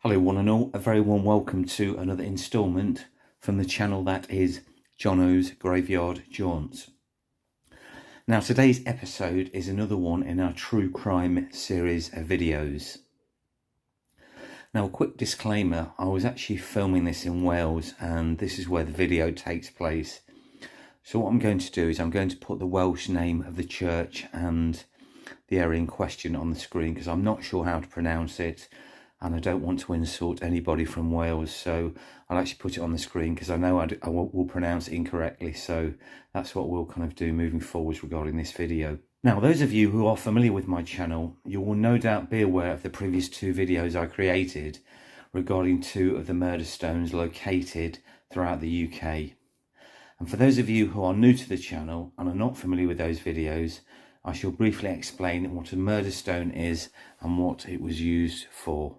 Hello one and all, a very warm welcome to another instalment from the channel that is Jono's Graveyard Jaunts. Now today's episode is another one in our true crime series of videos. Now a quick disclaimer, I was actually filming this in Wales and this is where the video takes place. So what I'm going to do is I'm going to put the Welsh name of the church and the area in question on the screen because I'm not sure how to pronounce it. And I don't want to insult anybody from Wales, so I'll actually put it on the screen because I know I will pronounce it incorrectly. So that's what we'll kind of do moving forwards regarding this video. Now, those of you who are familiar with my channel, you will no doubt be aware of the previous two videos I created regarding two of the murder stones located throughout the UK. And for those of you who are new to the channel and are not familiar with those videos, I shall briefly explain what a murder stone is and what it was used for.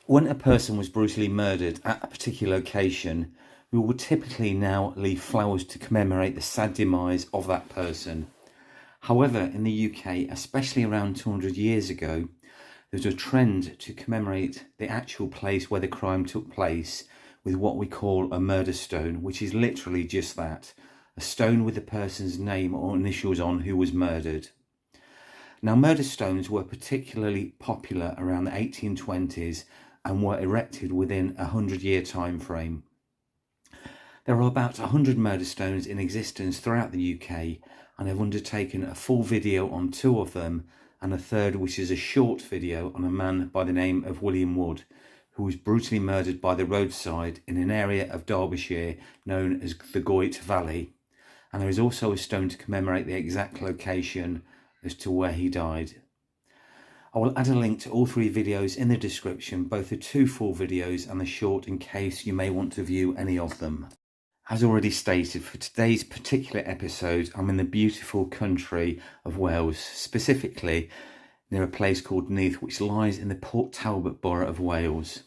When a person was brutally murdered at a particular location, we would typically now leave flowers to commemorate the sad demise of that person. However, in the UK, especially around 200 years ago, there was a trend to commemorate the actual place where the crime took place with what we call a murder stone, which is literally just that, a stone with the person's name or initials on who was murdered. Now, murder stones were particularly popular around the 1820s and were erected within a 100-year time frame. There are about 100 murder stones in existence throughout the UK, and I've undertaken a full video on two of them and a third, which is a short video on a man by the name of William Wood, who was brutally murdered by the roadside in an area of Derbyshire known as the Gwendraeth Valley. And there is also a stone to commemorate the exact location as to where he died. I will add a link to all three videos in the description, both the two full videos and the short, in case you may want to view any of them. As already stated, for today's particular episode, I'm in the beautiful country of Wales, specifically near a place called Neath, which lies in the Port Talbot borough of Wales.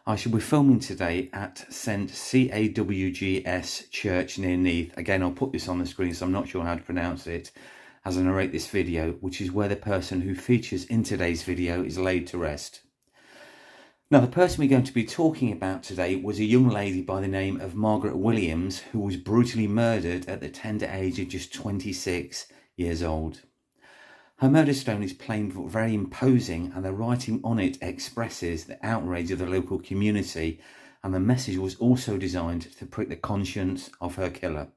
I shall be filming today at St Cawgs Church near Neath. Again, I'll put this on the screen, so I'm not sure how to pronounce it as I narrate this video, which is where the person who features in today's video is laid to rest. Now, the person we're going to be talking about today was a young lady by the name of Margaret Williams, who was brutally murdered at the tender age of just 26 years old. Her murder stone is plain but very imposing, and the writing on it expresses the outrage of the local community, and the message was also designed to prick the conscience of her killer.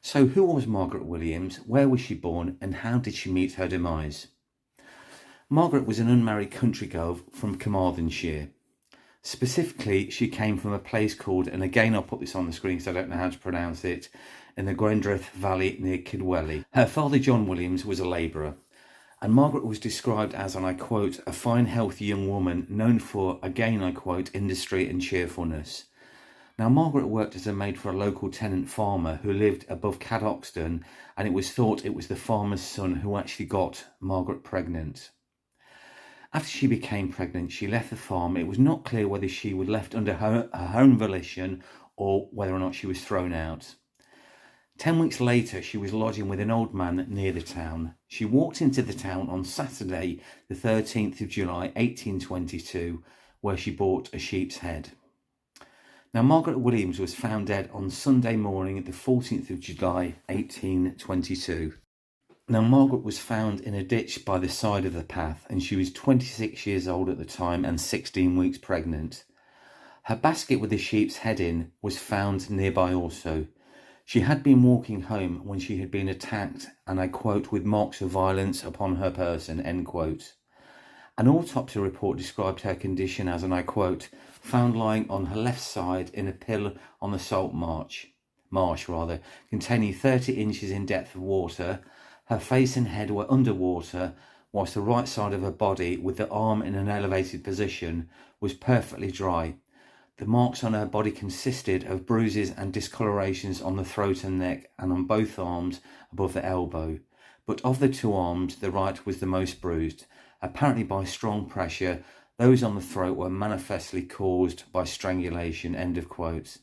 So who was Margaret Williams, where was she born, and how did she meet her demise? Margaret was an unmarried country girl from Carmarthenshire. Specifically, she came from a place called, and again I'll put this on the screen because I don't know how to pronounce it, in the Gwendraeth Valley near Kidwelly. Her father, John Williams, was a labourer, and Margaret was described as, and I quote, a fine healthy young woman known for, again I quote, industry and cheerfulness. Now, Margaret worked as a maid for a local tenant farmer who lived above Cadoxton, and it was thought it was the farmer's son who actually got Margaret pregnant. After she became pregnant, she left the farm. It was not clear whether she was left under her own volition or whether or not she was thrown out. 10 weeks later, she was lodging with an old man near the town. She walked into the town on Saturday, the 13th of July, 1822, where she bought a sheep's head. Now, Margaret Williams was found dead on Sunday morning, the 14th of July, 1822. Now, Margaret was found in a ditch by the side of the path, and she was 26 years old at the time and 16 weeks pregnant. Her basket with the sheep's head in was found nearby also. She had been walking home when she had been attacked, and I quote, with marks of violence upon her person, end quote. An autopsy report described her condition as, and I quote, found lying on her left side in a pill on the salt marsh, containing 30 inches in depth of water. Her face and head were underwater, whilst the right side of her body, with the arm in an elevated position, was perfectly dry. The marks on her body consisted of bruises and discolorations on the throat and neck and on both arms above the elbow. But of the two arms, the right was the most bruised. Apparently by strong pressure, those on the throat were manifestly caused by strangulation, end of quote.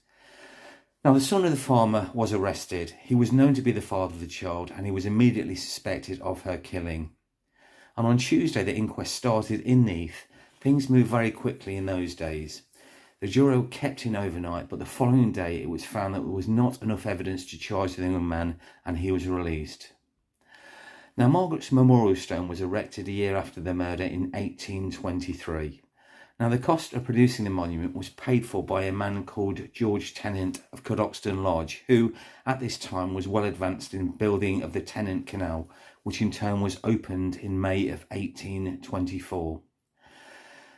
Now, the son of the farmer was arrested. He was known to be the father of the child, and he was immediately suspected of her killing. And on Tuesday, the inquest started in Neath. Things moved very quickly in those days. The jury were kept in overnight, but the following day it was found that there was not enough evidence to charge the young man, and he was released. Now, Margaret's memorial stone was erected a year after the murder in 1823. Now, the cost of producing the monument was paid for by a man called George Tenant of Cadoxton Lodge, who at this time was well advanced in building of the Tenant Canal, which in turn was opened in May of 1824.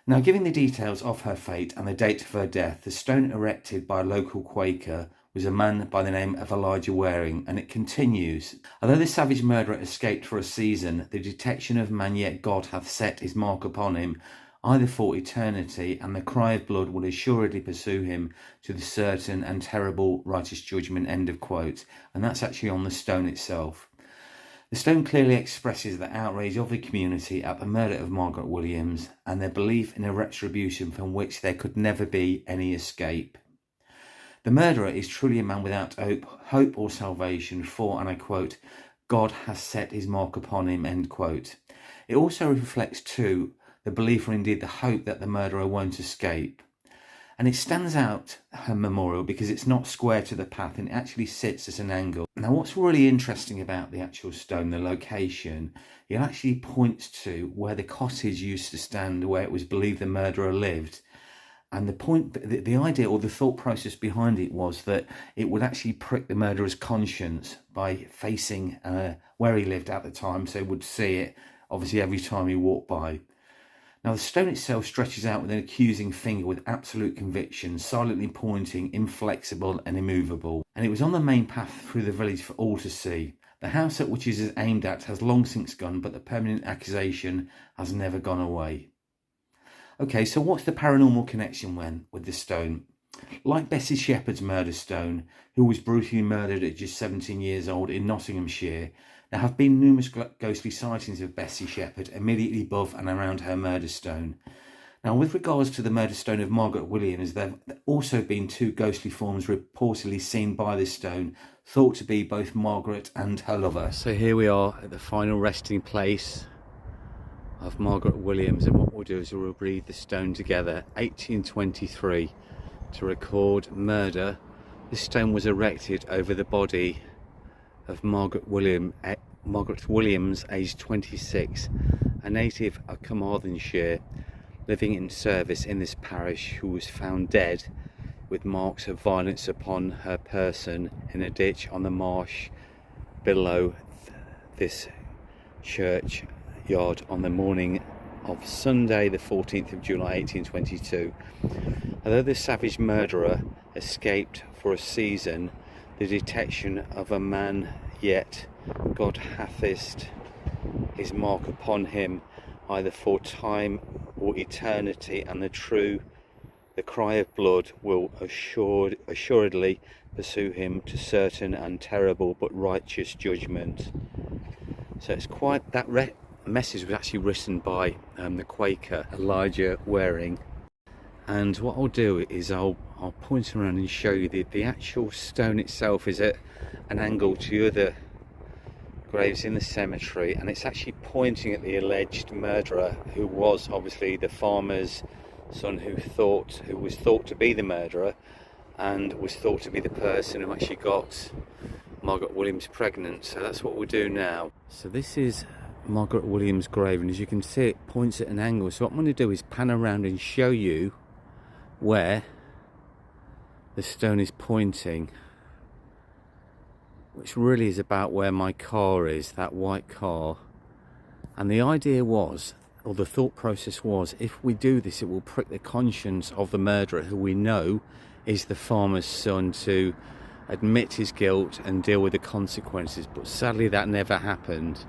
Now, giving the details of her fate and the date of her death, the stone erected by a local Quaker was a man by the name of Elijah Waring, and it continues. Although the savage murderer escaped for a season, the detection of man yet God hath set his mark upon him, either for eternity, and the cry of blood will assuredly pursue him to the certain and terrible righteous judgment, end of quote. And that's actually on the stone itself. The stone clearly expresses the outrage of the community at the murder of Margaret Williams and their belief in a retribution from which there could never be any escape. The murderer is truly a man without hope or salvation, for, and I quote, God has set his mark upon him, end quote. It also reflects too the belief, or indeed the hope, that the murderer won't escape. And it stands out, her memorial, because it's not square to the path and it actually sits at an angle. Now, what's really interesting about the actual stone, the location, it actually points to where the cottage used to stand, where it was believed the murderer lived. And the idea or the thought process behind it was that it would actually prick the murderer's conscience by facing where he lived at the time, so he would see it, obviously, every time he walked by. Now, the stone itself stretches out with an accusing finger with absolute conviction, silently pointing, inflexible and immovable. And it was on the main path through the village for all to see. The house at which it is aimed at has long since gone, but the permanent accusation has never gone away. Okay, so what's the paranormal connection with the stone? Like Bessie Sheppard's murder stone, who was brutally murdered at just 17 years old in Nottinghamshire, there have been numerous ghostly sightings of Bessie Sheppard immediately above and around her murder stone. Now, with regards to the murder stone of Margaret Williams, there have also been two ghostly forms reportedly seen by this stone, thought to be both Margaret and her lover. So here we are at the final resting place of Margaret Williams, and what we'll do is we'll read the stone together. 1823, to record murder. This stone was erected over the body of Margaret Williams, aged 26, a native of Carmarthenshire, living in service in this parish, who was found dead with marks of violence upon her person in a ditch on the marsh below this churchyard on the morning of Sunday the 14th of July 1822. Although the savage murderer escaped for a season, the detection of a man yet God hath his mark upon him, either for time or eternity, and the cry of blood will assuredly pursue him to certain and terrible but righteous judgment. So it's quite, that message was actually written by the Quaker Elijah Waring. And what I'll do is I'll point around and show you the actual stone itself is at an angle to the other graves in the cemetery, and it's actually pointing at the alleged murderer, who was obviously the farmer's son, who was thought to be the murderer and was thought to be the person who actually got Margaret Williams pregnant. So that's what we'll do now. So this is Margaret Williams' grave, and as you can see, it points at an angle. So what I'm going to do is pan around and show you where the stone is pointing, which really is about where my car is, that white car. And the idea was, or the thought process was, if we do this, it will prick the conscience of the murderer, who we know is the farmer's son, to admit his guilt and deal with the consequences. But sadly that never happened.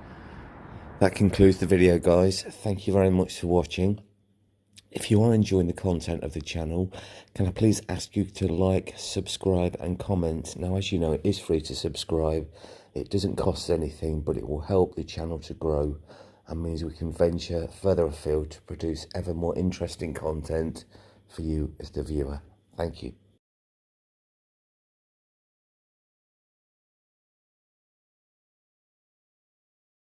That concludes the video, guys. Thank you very much for watching. If you are enjoying the content of the channel, can I please ask you to like, subscribe and comment. Now, as you know, it is free to subscribe. It doesn't cost anything, but it will help the channel to grow and means we can venture further afield to produce ever more interesting content for you as the viewer. Thank you.